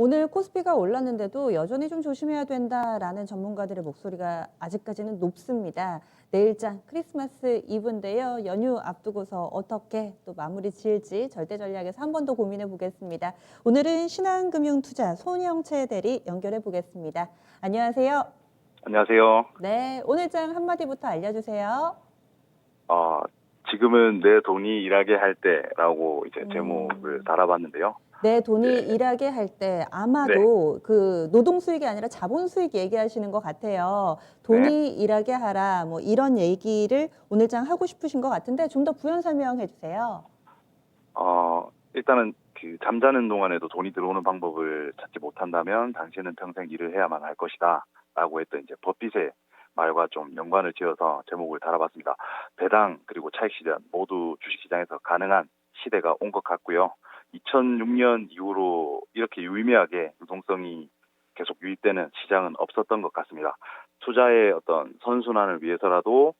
오늘 코스피가 올랐는데도 여전히 좀 조심해야 된다라는 전문가들의 목소리가 아직까지는 높습니다. 내일장 크리스마스 이브인데요. 연휴 앞두고서 어떻게 또 마무리 지을지 절대 전략에서 한 번 더 고민해 보겠습니다. 오늘은 신한금융투자 손영채 대리 연결해 보겠습니다. 안녕하세요. 안녕하세요. 네, 오늘장 한마디부터 알려주세요. 어, 지금은 내 돈이 일하게 할 때라고 이제 제목을 음. 달아봤는데요. 내 이제, 돈이 일하게 할 때 네, 아마도 그 노동 수익이 아니라 자본 수익 얘기하시는 것 같아요. 네. 돈이 일하게 하라 뭐 이런 얘기를 오늘장 하고 싶으신 것 같은데 좀 더 부연 설명해 주세요. 일단은 그 잠자는 동안에도 돈이 들어오는 방법을 찾지 못한다면 당신은 평생 일을 해야만 할 것이다. 라고 했던 이제 버핏의 말과 좀 연관을 지어서 제목을 달아봤습니다. 배당 그리고 차익 실현 모두 주식시장에서 가능한 시대가 온 것 같고요. 2006년 이후로 이렇게 유의미하게 유동성이 계속 유입되는 시장은 없었던 것 같습니다. 투자의 어떤 선순환을 위해서라도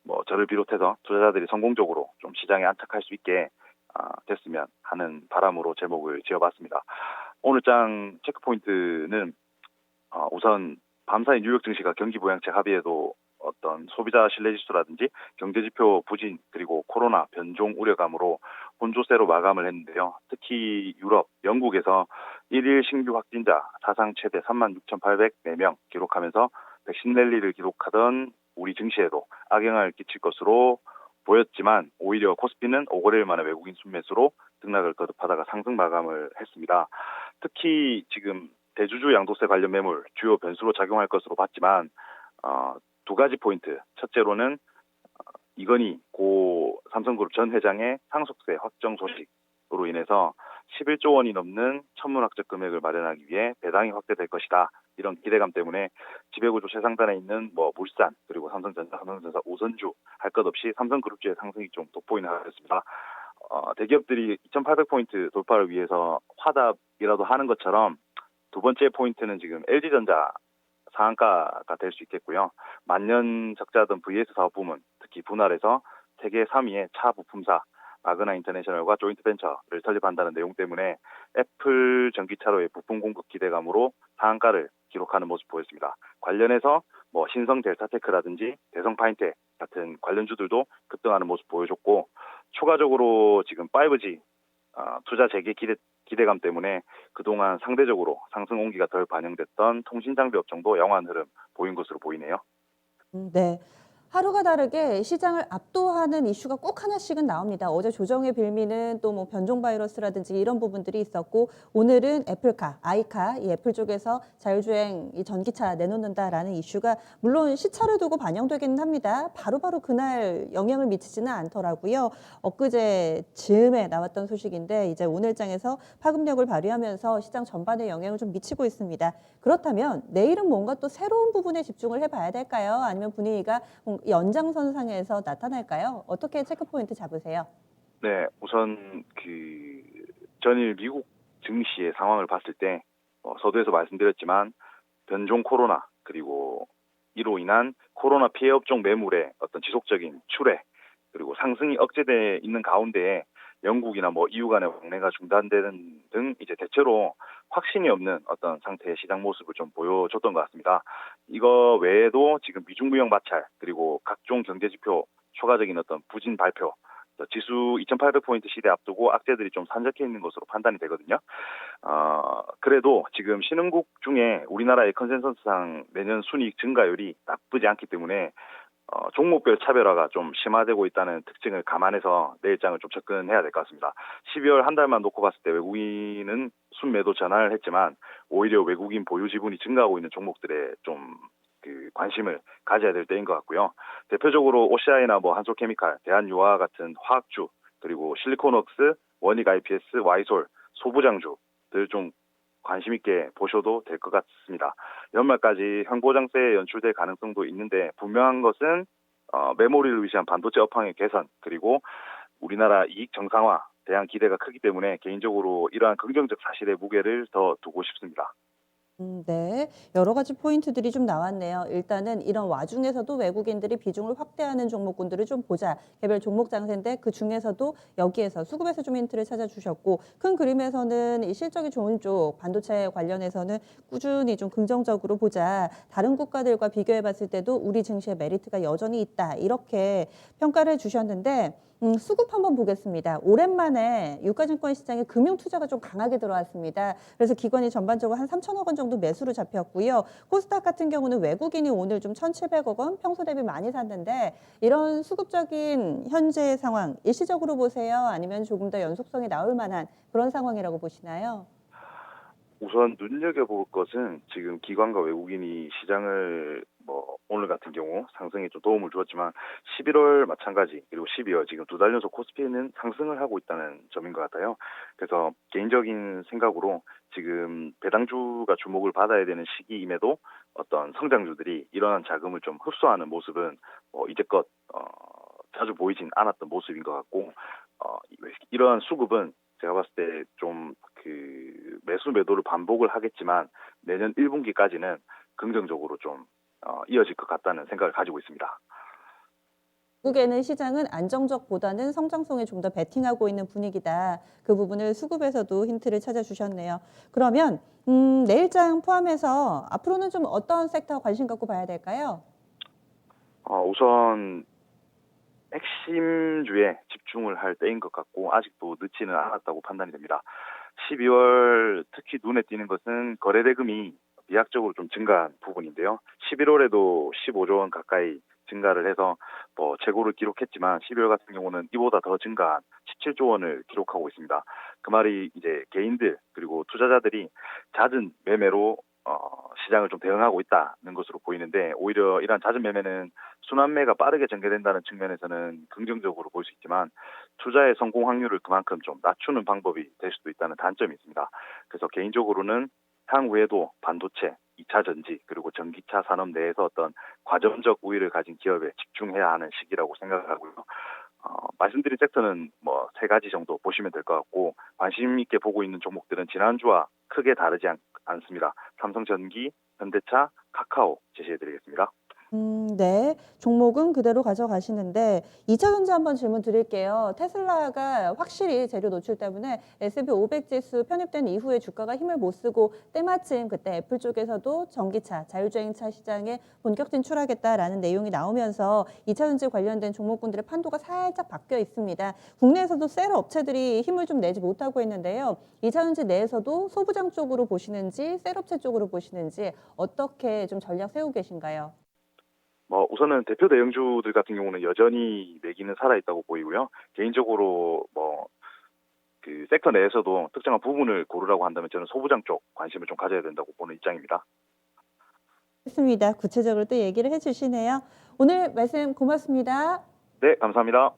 뭐 저를 비롯해서 투자자들이 성공적으로 좀 시장에 안착할 수 있게 됐으면 하는 바람으로 제목을 지어봤습니다. 오늘 장 체크포인트는 우선 밤사이 뉴욕 증시가 경기 부양책 합의에도 어떤 소비자 신뢰지수라든지 경제지표 부진 그리고 코로나 변종 우려감으로 혼조세로 마감을 했는데요. 특히 유럽, 영국에서 일일 신규 확진자 사상 최대 36,804명 기록하면서 백신 랠리를 기록하던 우리 증시에도 악영향을 끼칠 것으로 보였지만 오히려 코스피는 5거래일 만에 외국인 순매수로 등락을 거듭하다가 상승 마감을 했습니다. 특히 지금 대주주 양도세 관련 매물 주요 변수로 작용할 것으로 봤지만 두 가지 포인트. 첫째로는 이건희 고 삼성그룹 전 회장의 상속세 확정 소식으로 인해서 11조 원이 넘는 천문학적 금액을 마련하기 위해 배당이 확대될 것이다. 이런 기대감 때문에 지배구조 최상단에 있는 뭐 물산 그리고 삼성전자 우선주 할 것 없이 삼성그룹주의 상승이 좀 돋보이는 하였습니다. 대기업들이 2,800포인트 돌파를 위해서 화답이라도 하는 것처럼 두 번째 포인트는 지금 LG전자 상한가가 될 수 있겠고요. 만년 적자던 VS 사업 부문, 특히 분할에서 세계 3위의 차 부품사 마그나 인터내셔널과 조인트 벤처를 설립한다는 내용 때문에 애플 전기차로의 부품 공급 기대감으로 상한가를 기록하는 모습 보였습니다. 관련해서 뭐 신성 델타테크라든지 대성 파인텍 같은 관련주들도 급등하는 모습 보여줬고 추가적으로 지금 5G 투자 재개 기대감 때문에 그동안 상대적으로 상승 온기가 덜 반영됐던 통신장비 업종도 양호한 흐름 보인 것으로 보이네요. 네. 하루가 다르게 시장을 압도하는 이슈가 꼭 하나씩은 나옵니다. 어제 조정의 빌미는 또 뭐 변종 바이러스라든지 이런 부분들이 있었고 오늘은 애플카, 아이카, 이 애플 쪽에서 자율주행 이 전기차 내놓는다라는 이슈가 물론 시차를 두고 반영되기는 합니다. 바로바로 그날 영향을 미치지는 않더라고요. 엊그제 즈음에 나왔던 소식인데 이제 오늘장에서 파급력을 발휘하면서 시장 전반에 영향을 좀 미치고 있습니다. 그렇다면 내일은 뭔가 또 새로운 부분에 집중을 해봐야 될까요? 아니면 분위기가 연장선상에서 나타날까요? 어떻게 체크포인트 잡으세요? 네, 우선 그 전일 미국 증시의 상황을 봤을 때 서두에서 말씀드렸지만 변종 코로나 그리고 이로 인한 코로나 피해 업종 매물의 어떤 지속적인 출회 그리고 상승이 억제돼 있는 가운데에 영국이나 뭐 EU 간의 왕래가 중단되는 등 이제 대체로 확신이 없는 어떤 상태의 시장 모습을 좀 보여줬던 것 같습니다. 이거 외에도 지금 미중 무역 마찰 그리고 각종 경제 지표 초과적인 어떤 부진 발표 지수 2,800포인트 시대 앞두고 악재들이 좀 산적해 있는 것으로 판단이 되거든요. 그래도 지금 신흥국 중에 우리나라의 컨센서스상 내년 순이익 증가율이 나쁘지 않기 때문에 종목별 차별화가 좀 심화되고 있다는 특징을 감안해서 내일장을 좀 접근해야 될 것 같습니다. 12월 한 달만 놓고 봤을 때 외국인은 순매도 전환을 했지만 오히려 외국인 보유 지분이 증가하고 있는 종목들에 좀 그 관심을 가져야 될 때인 것 같고요. 대표적으로 OCI나 뭐 한솔케미칼, 대한유화 같은 화학주 그리고 실리콘웍스, 원익 IPS, 와이솔, 소부장주들 좀 관심 있게 보셔도 될 것 같습니다. 연말까지 현보장세 연출될 가능성도 있는데 분명한 것은 메모리를 위시한 반도체 업황의 개선 그리고 우리나라 이익 정상화 대한 기대가 크기 때문에 개인적으로 이러한 긍정적 사실의 무게를 더 두고 싶습니다. 네. 여러 가지 포인트들이 좀 나왔네요. 일단은 이런 와중에서도 외국인들이 비중을 확대하는 종목군들을 좀 보자. 개별 종목 장세인데 그중에서도 여기에서 수급에서 좀 힌트를 찾아주셨고 큰 그림에서는 이 실적이 좋은 쪽 반도체 관련해서는 꾸준히 좀 긍정적으로 보자. 다른 국가들과 비교해 봤을 때도 우리 증시의 메리트가 여전히 있다. 이렇게 평가를 주셨는데 수급 한번 보겠습니다. 오랜만에 유가증권 시장에 금융 투자가 좀 강하게 들어왔습니다. 그래서 기관이 전반적으로 한 3천억 원 정도 매수로 잡혔고요. 코스닥 같은 경우는 외국인이 오늘 좀 1,700억 원 평소 대비 많이 샀는데 이런 수급적인 현재 상황 일시적으로 보세요? 아니면 조금 더 연속성이 나올 만한 그런 상황이라고 보시나요? 우선 눈여겨볼 것은 지금 기관과 외국인이 시장을 오늘 같은 경우 상승에 좀 도움을 주었지만 11월 마찬가지 그리고 12월 지금 두 달 연속 코스피는 상승을 하고 있다는 점인 것 같아요. 그래서 개인적인 생각으로 지금 배당주가 주목을 받아야 되는 시기임에도 어떤 성장주들이 이러한 자금을 좀 흡수하는 모습은 이제껏 자주 보이진 않았던 모습인 것 같고 이러한 수급은 제가 봤을 때 좀 그 매수 매도를 반복을 하겠지만 내년 1분기까지는 긍정적으로 좀 이어질 것 같다는 생각을 가지고 있습니다. 결국에는 시장은 안정적보다는 성장성에 좀 더 베팅하고 있는 분위기다. 그 부분을 수급에서도 힌트를 찾아주셨네요. 그러면 내일장 포함해서 앞으로는 좀 어떤 섹터 관심 갖고 봐야 될까요? 우선 핵심주에 집중을 할 때인 것 같고 아직도 늦지는 않았다고 판단이 됩니다. 12월 특히 눈에 띄는 것은 거래대금이 비약적으로 좀 증가한 부분인데요. 11월에도 15조 원 가까이 증가를 해서 최고를 기록했지만 12월 같은 경우는 이보다 더 증가한 17조 원을 기록하고 있습니다. 그 말이 이제 개인들 그리고 투자자들이 잦은 매매로 시장을 좀 대응하고 있다는 것으로 보이는데 오히려 이러한 잦은 매매는 순환매가 빠르게 전개된다는 측면에서는 긍정적으로 볼 수 있지만 투자의 성공 확률을 그만큼 좀 낮추는 방법이 될 수도 있다는 단점이 있습니다. 그래서 개인적으로는 향후에도 반도체, 2차 전지 그리고 전기차 산업 내에서 어떤 과점적 우위를 가진 기업에 집중해야 하는 시기라고 생각하고요. 말씀드린 섹터는 세 가지 정도 보시면 될 것 같고 관심 있게 보고 있는 종목들은 지난주와 크게 다르지 않습니다. 삼성전기, 현대차, 카카오 제시해드리겠습니다. 네. 종목은 그대로 가져가시는데 2차 전지 한번 질문 드릴게요. 테슬라가 확실히 재료 노출 때문에 S&P 500 지수 편입된 이후에 주가가 힘을 못 쓰고 때마침 그때 애플 쪽에서도 전기차, 자율주행차 시장에 본격 진출하겠다라는 내용이 나오면서 2차 전지 관련된 종목군들의 판도가 살짝 바뀌어 있습니다. 국내에서도 셀 업체들이 힘을 좀 내지 못하고 있는데요. 2차 전지 내에서도 소부장 쪽으로 보시는지 셀 업체 쪽으로 보시는지 어떻게 좀 전략 세우고 계신가요? 우선은 대표 대형주들 같은 경우는 여전히 매기는 살아있다고 보이고요. 개인적으로 그 섹터 내에서도 특정한 부분을 고르라고 한다면 저는 소부장 쪽 관심을 좀 가져야 된다고 보는 입장입니다. 좋습니다. 구체적으로 또 얘기를 해주시네요. 오늘 말씀 고맙습니다. 네, 감사합니다.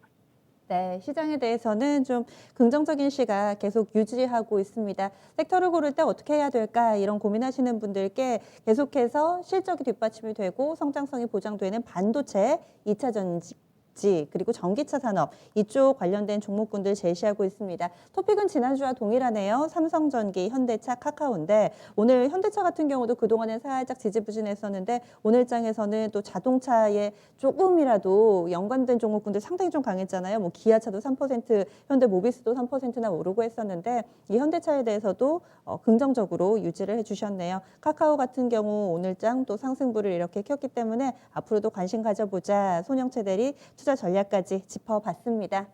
네, 시장에 대해서는 좀 긍정적인 시각 계속 유지하고 있습니다. 섹터를 고를 때 어떻게 해야 될까 이런 고민하시는 분들께 계속해서 실적이 뒷받침이 되고 성장성이 보장되는 반도체, 2차 전지 그리고 전기차 산업 이쪽 관련된 종목군들 제시하고 있습니다. 토픽은 지난주와 동일하네요. 삼성전기, 현대차, 카카오인데 오늘 현대차 같은 경우도 그동안은 살짝 지지부진했었는데 오늘 장에서는 또 자동차에 조금이라도 연관된 종목군들 상당히 좀 강했잖아요. 뭐 기아차도 3%, 현대모비스도 3%나 오르고 했었는데 이 현대차에 대해서도 긍정적으로 유지를 해주셨네요. 카카오 같은 경우 오늘 장 또 상승부를 이렇게 켰기 때문에 앞으로도 관심 가져보자. 손영채 대리 투자 전략까지 짚어봤습니다.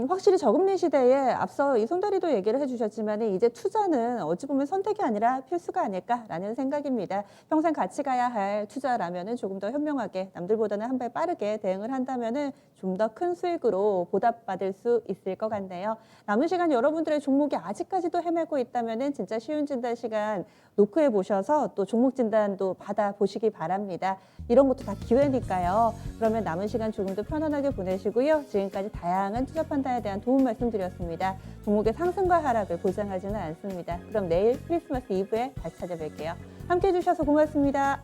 확실히 저금리 시대에 앞서 이 손다리도 얘기를 해주셨지만 이제 투자는 어찌 보면 선택이 아니라 필수가 아닐까라는 생각입니다. 평생 같이 가야 할 투자라면은 조금 더 현명하게 남들보다는 한 발 빠르게 대응을 한다면은 좀 더 큰 수익으로 보답받을 수 있을 것 같네요. 남은 시간 여러분들의 종목이 아직까지도 헤매고 있다면은 진짜 쉬운 진단 시간 노크해 보셔서 또 종목 진단도 받아 보시기 바랍니다. 이런 것도 다 기회니까요. 그러면 남은 시간 조금 더 편안하게 보내시고요. 지금까지 다양한 투자 판단에 대한 도움 말씀드렸습니다. 종목의 상승과 하락을 보장하지는 않습니다. 그럼 내일 크리스마스 이브에 다시 찾아뵐게요. 함께해 주셔서 고맙습니다.